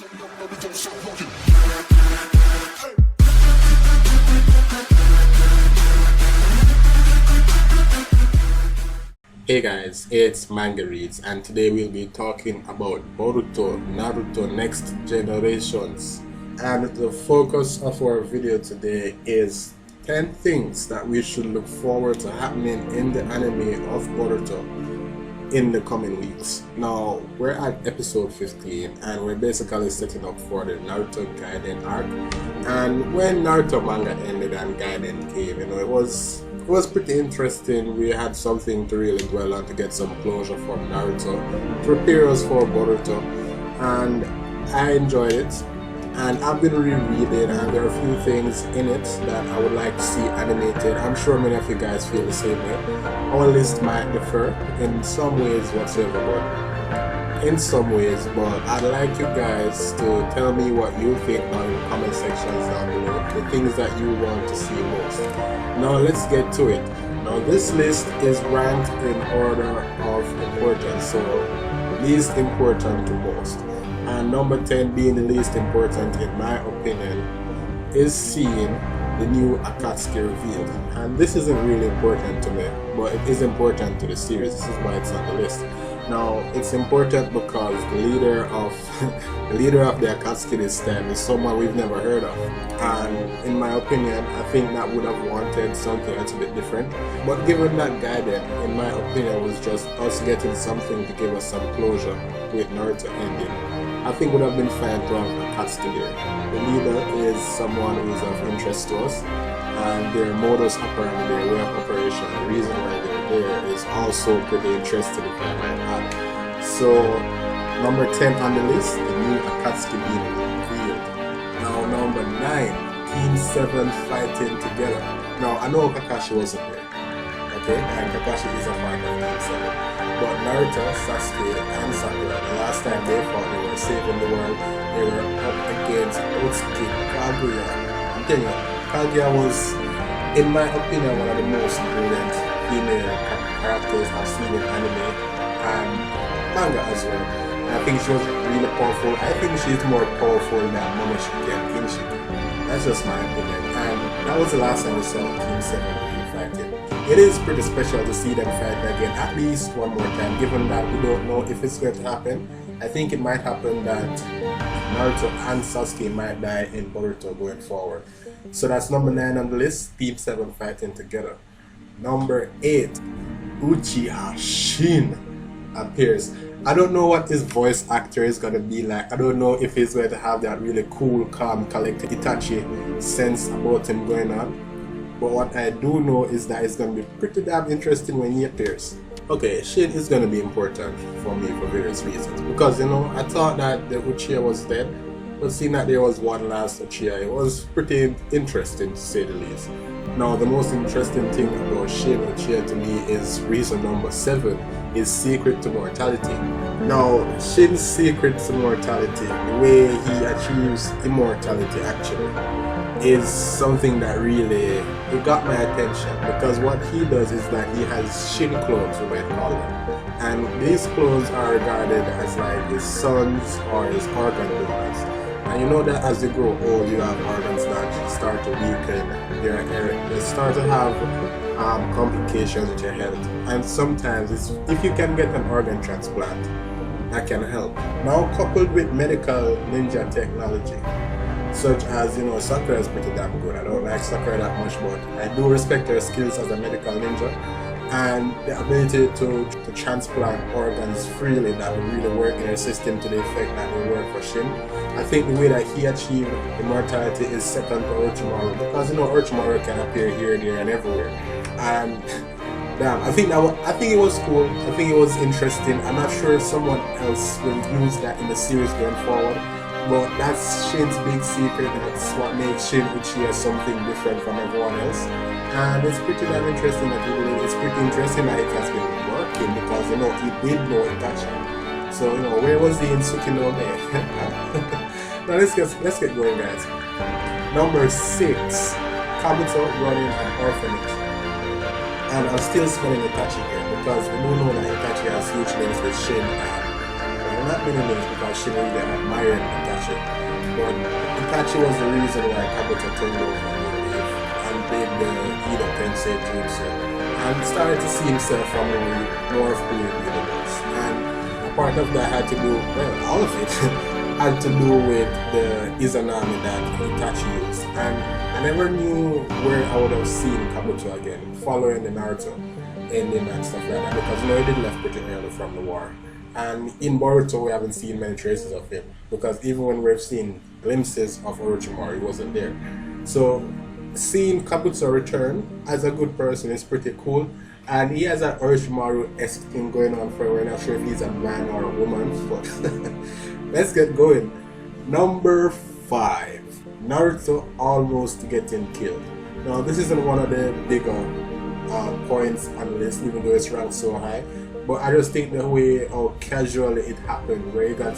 Hey guys, it's Manga Reads, and today we'll be talking about Boruto, Naruto Next Generations. And the focus of our video today is 10 things that we should look forward to happening in the anime of Boruto in the coming weeks. Now, we're at episode 15 and we're basically setting up for the Naruto Gaiden arc. And when Naruto manga ended and Gaiden came, it was pretty interesting. We had something to really dwell on to get some closure from Naruto, to prepare us for Boruto, and I enjoyed it. And I've been rereading, and there are a few things in it that I would like to see animated. I'm sure many of you guys feel the same way. Our list might differ in some ways whatsoever, but I'd like you guys to tell me what you think on the comment sections down below, the things that you want to see most. Now let's get to it. Now this list is ranked in order of importance, so least important to most. And number 10 being the least important in my opinion is seeing the new Akatsuki revealed. And this isn't really important to me, but it is important to the series. This is why it's on the list. Now it's important because the leader of the Akatsuki this time is someone we've never heard of, and in my opinion I think that would have wanted something that's a bit different. But given that Gaiden, in my opinion, was just us getting something to give us some closure with Naruto ending, I think would have been fine to have Akatsuki there. The leader is someone who is of interest to us, and their modus operandi, their way of operation, the reason why they're there is also pretty interesting if I might add. So number 10 on the list, the new Akatsuki being revealed. Now number 9, Team 7 fighting together. Now I know Kakashi wasn't there, okay, and Kakashi is a part of Team 7. But Naruto, Sasuke, and Sakura, the last time they fought, they were saving the world. They were up against Otsuki, Kaguya. I'm telling you, Kaguya was, in my opinion, one of the most brilliant female characters I've seen in anime and manga as well. And I think she was really powerful. I think she's more powerful than Momoshiki and Kinshiki. That's just my opinion. And that was the last time we saw Team 7 really fighting. It is pretty special to see them fight again at least one more time, given that we don't know if it's going to happen. I think it might happen that Naruto and Sasuke might die in Boruto going forward. So that's number 9 on the list, Team 7 fighting together. Number 8, Uchiha Shin appears. I don't know what his voice actor is going to be like. I don't know if he's going to have that really cool, calm, collected Itachi sense about him going on. But what I do know is that it's going to be pretty damn interesting when he appears. Okay, Shin is going to be important for me for various reasons. Because, I thought that the Uchiha was dead. But seeing that there was one last Uchiha, it was pretty interesting to say the least. Now, the most interesting thing about Shin Uchiha to me is reason number 7, his secret to mortality. Now, Shin's secret to mortality, the way he achieves immortality actually, is something that really, it got my attention, because what he does is that he has Shin clones, we might call them, and these clones are regarded as like his sons or his organ donors. And you know that as you grow old, you have organs that start to weaken, they start to have complications with your health, and sometimes if you can get an organ transplant, that can help. Now coupled with medical ninja technology, such as, Sakura is pretty damn good. I don't like Sakura that much, but I do respect her skills as a medical ninja, and the ability to transplant organs freely that will really work in her system to the effect that will work for Shin. I think the way that he achieved immortality is second to Orochimaru, because Orochimaru can appear here, there, and everywhere. And damn, I think it was cool. I think it was interesting. I'm not sure if someone else will use that in the series going forward. But that's Shin's big secret. That's what makes Shin Uchiha something different from everyone else. And it's pretty damn interesting that he did it. It's pretty interesting that it has been working, because he did know Itachi. So where was he in Tsukino there? Now let's get going, guys. Number 6, Kabuto running an orphanage. And I'm still smelling Itachi here, because we do know that Itachi has huge links with Shin, and not many links, because Shin really admired Itachi. Itachi was the reason why Kabuto turned over a new leaf and did the Ida Tensei Jutsu and started to see himself from more of who he really was. And a part of that had to do, well, all of it had to do with the Izanami that Itachi used. And I never knew where I would have seen Kabuto again following the Naruto ending and stuff like that, because he did left pretty early from the war. And in Boruto we haven't seen many traces of him, because even when we've seen glimpses of Orochimaru, he wasn't there. So seeing Kabuto return as a good person is pretty cool, and he has an Orochimaru-esque thing going on for him. We're not sure if he's a man or a woman, but let's get going. Number 5, Naruto almost getting killed. Now this isn't one of the bigger points on the list, even though it's ranked so high, but I just think the way how casually it happened, where he got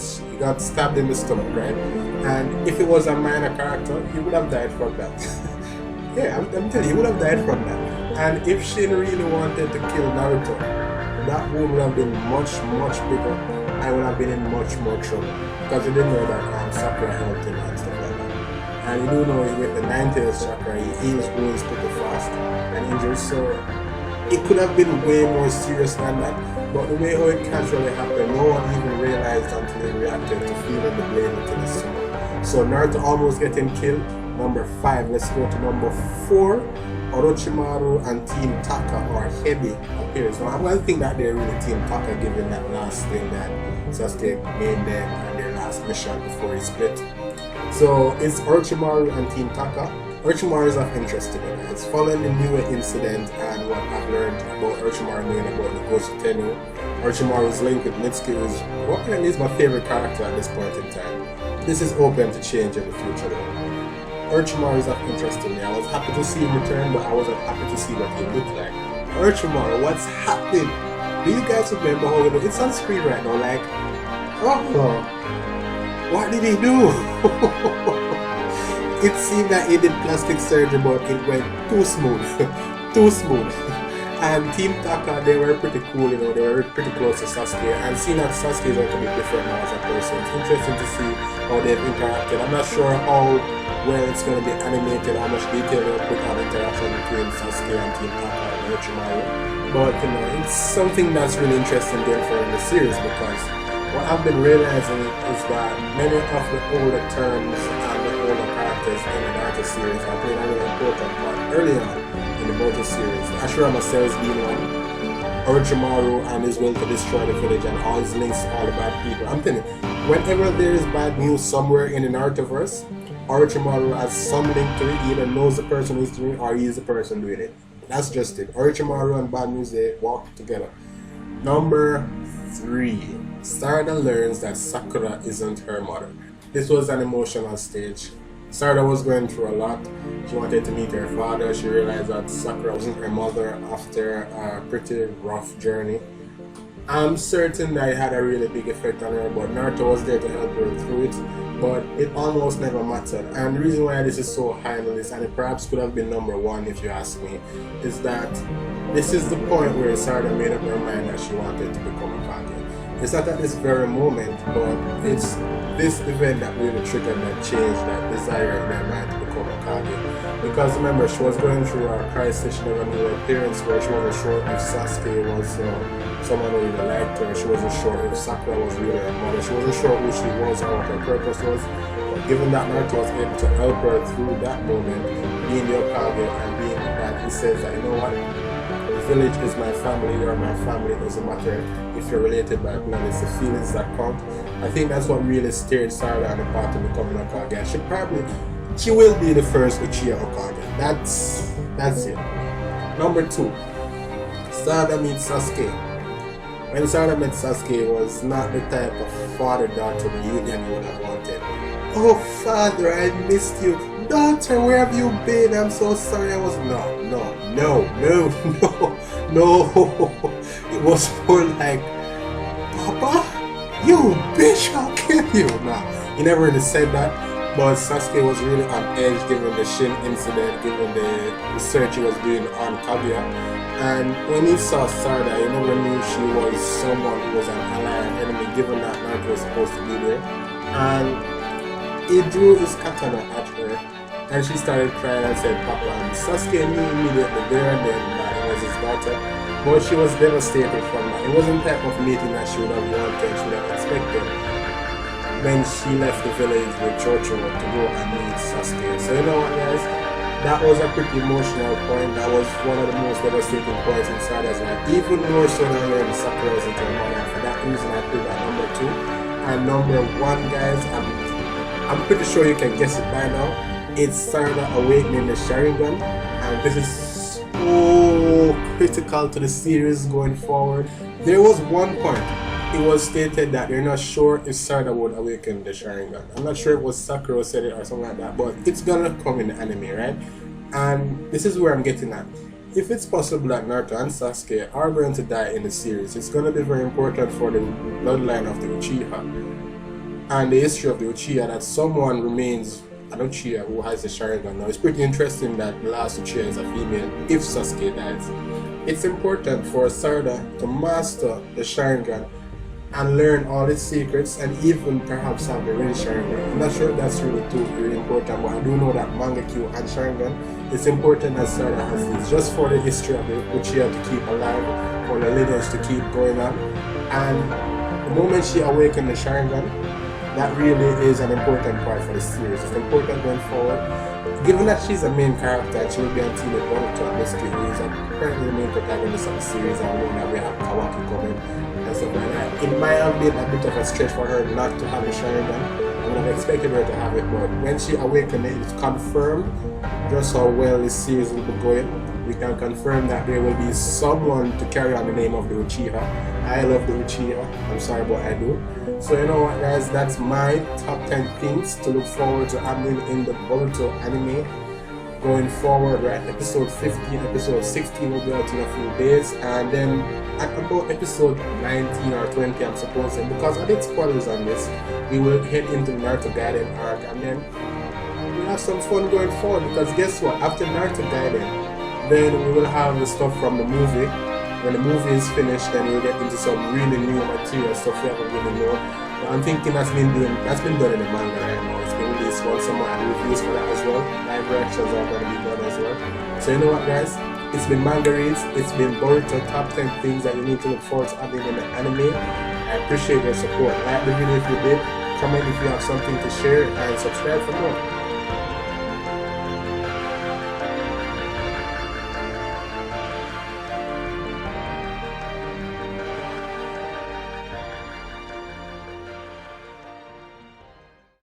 stabbed in the stomach, right? And if it was a minor character, he would have died from that. Yeah, I'm telling you, he would have died from that. And if Shin really wanted to kill Naruto, that wound would have been much, much bigger. I would have been in much more trouble, because he didn't know that Sakura helped him and stuff like that. And you do know with the 90th chakra, he heals wounds pretty fast and injuries, so it could have been way more serious than that. But the way how it casually happened, no one even realized until they reacted to feeling the blade into the stomach. So Naruto almost getting killed. Number 5, let's go to number 4. Orochimaru and Team Taka or Heavy appears. Now I'm going to think that they're really Team Taka, given that last thing that Sasuke made them and their last mission before he split. So it's Orochimaru and Team Taka. Orochimaru is of interest to me. It's following the new incident and what I've learned about Orochimaru knowing about the Ghost of Tenno. Orochimaru's link with Mitsuki is what is my favorite character at this point in time. This is open to change in the future though. Orochimaru is of interest to me. I was happy to see him return, but I wasn't happy to see what he looked like. Orochimaru, what's happening? Do you guys remember how it's on screen right now? Like, oh, what did he do? It seemed that he did plastic surgery, but it went too smooth. Too smooth. And Team Taka, they were pretty cool, they were pretty close to Sasuke. And seeing that Sasuke is a little bit different now as a person, it's interesting to see how they've interacted. I'm not sure how well it's going to be animated, how much detail they'll put on interaction between Sasuke and Team Taka and Orochimaru. But it's something that's really interesting there for in the series, because what I've been realizing is that many of the older terms and the older characters in the Naruto series are playing a really important part early on in the Boruto series. Ashurama Cells being one, Orochimaru and his will to destroy the village and all his links to all the bad people. I'm telling you, whenever there is bad news somewhere in the Narutoverse, Orochimaru has some link to it. He either knows the person who's doing it or he is the person doing it. That's just it. Orochimaru and bad news, they walk together. Number 3. Sarada learns that Sakura isn't her mother. This was an emotional stage. Sarada was going through a lot. She wanted to meet her father. She realized that Sakura wasn't her mother after a pretty rough journey. I'm certain that it had a really big effect on her, but Naruto was there to help her through it, but it almost never mattered. And the reason why this is so high on the list, and it perhaps could have been number 1 if you ask me, is that this is the point where Sarada made up her mind that she wanted to become a Kage. It's not at this very moment, but it's this event that really triggered that change, that desire in her mind to become a Kage. Because remember, she was going through a crisis. She never knew her parents were. She wasn't sure if Sasuke was someone who really liked her. She wasn't sure if Sakura was really her mother. She wasn't sure who she was or what her purpose was. But given that Naruto was able to help her through that moment, being the Hokage and being that he says that, you know what, the village is my family, you're my family, it doesn't matter if you're related by blood, it's the feelings that count. I think that's what really steered Sarada on the path to becoming a Hokage. She will be the first Uchiha Hokage. That's it. Number 2. Sarada meets Sasuke. When Sarada met Sasuke, it was not the type of father-daughter reunion you would have wanted. Oh father, I missed you. Daughter, where have you been? I'm so sorry I was... No. It was more like, Papa, you bitch, I'll kill you. Nah, he never really said that. But Sasuke was really on edge given the Shin incident, given the research he was doing on Kaguya. And when he saw Sarada, he never knew she was someone who was an ally and enemy, given that Naruto was supposed to be there. And he drew his katana at her, and she started crying and said, "Papa." And Sasuke knew immediately there and then that it was his daughter, but she was devastated from that. It wasn't the type of meeting that she would have wanted, she would have expected when she left the village with Chocho to go and meet Sasuke. So you know what, guys? That was a pretty emotional point. That was one of the most devastating points in Sada's life, even more so than when Sakura was into her mother. And for that reason, I put that number 2. And number 1, guys, I'm pretty sure you can guess it by now. It's Sarada awakening the Sharingan, and this is so critical to the series going forward. There was one point. It was stated that they're not sure if Sarada would awaken the Sharingan. I'm not sure if it was Sakura who said it or something like that, but it's gonna come in the anime, right? And this is where I'm getting at. If it's possible that Naruto and Sasuke are going to die in the series, it's gonna be very important for the bloodline of the Uchiha and the history of the Uchiha that someone remains an Uchiha who has the Sharingan. Now, it's pretty interesting that the last Uchiha is a female if Sasuke dies. It's important for Sarada to master the Sharingan and learn all its secrets and even perhaps have the real Sharingan. I'm not sure if that's really too very important, but I do know that Mangekyo and Sharingan, it's important that Sarada has this just for the history of the Uchiha to keep alive, for the lineage to keep going on. And the moment she awakened the Sharingan, that really is an important part for the series. It's important going forward. Given that she's a main character and she will be on team with Boruto and basically who is apparently the main protagonist of the series, and we know that we have Kawaki coming and stuff like that. It might have been a bit of a stretch for her not to have the Sharingan. I would have expected her to have it, but when she awakened it, it's confirmed just how well this series will be going. We can confirm that there will be someone to carry on the name of the Uchiha. I love the Uchiha. I'm sorry, but I do. So you know what, guys? That's my top 10 things to look forward to happening in the Boruto anime going forward. Right, episode 15, episode 16 will be out in a few days, and then at about episode 19 or 20, I'm supposing, because I did spoilers on this, we will head into the Naruto Gaiden arc, and then we'll have some fun going forward. Because guess what? After Naruto Gaiden, then we will have the stuff from the movie. When the movie is finished, then we'll get into some really new material stuff we haven't really known. But I'm thinking that's been done in the manga right now. It's been released once a month, and reviews for that as well. Live reactions are going to be done as well. So you know what, guys? It's been manga reads. It's been Boruto top 10 things that you need to look forward to happening in the anime. I appreciate your support. Like the video if you did. Comment if you have something to share, and subscribe for more.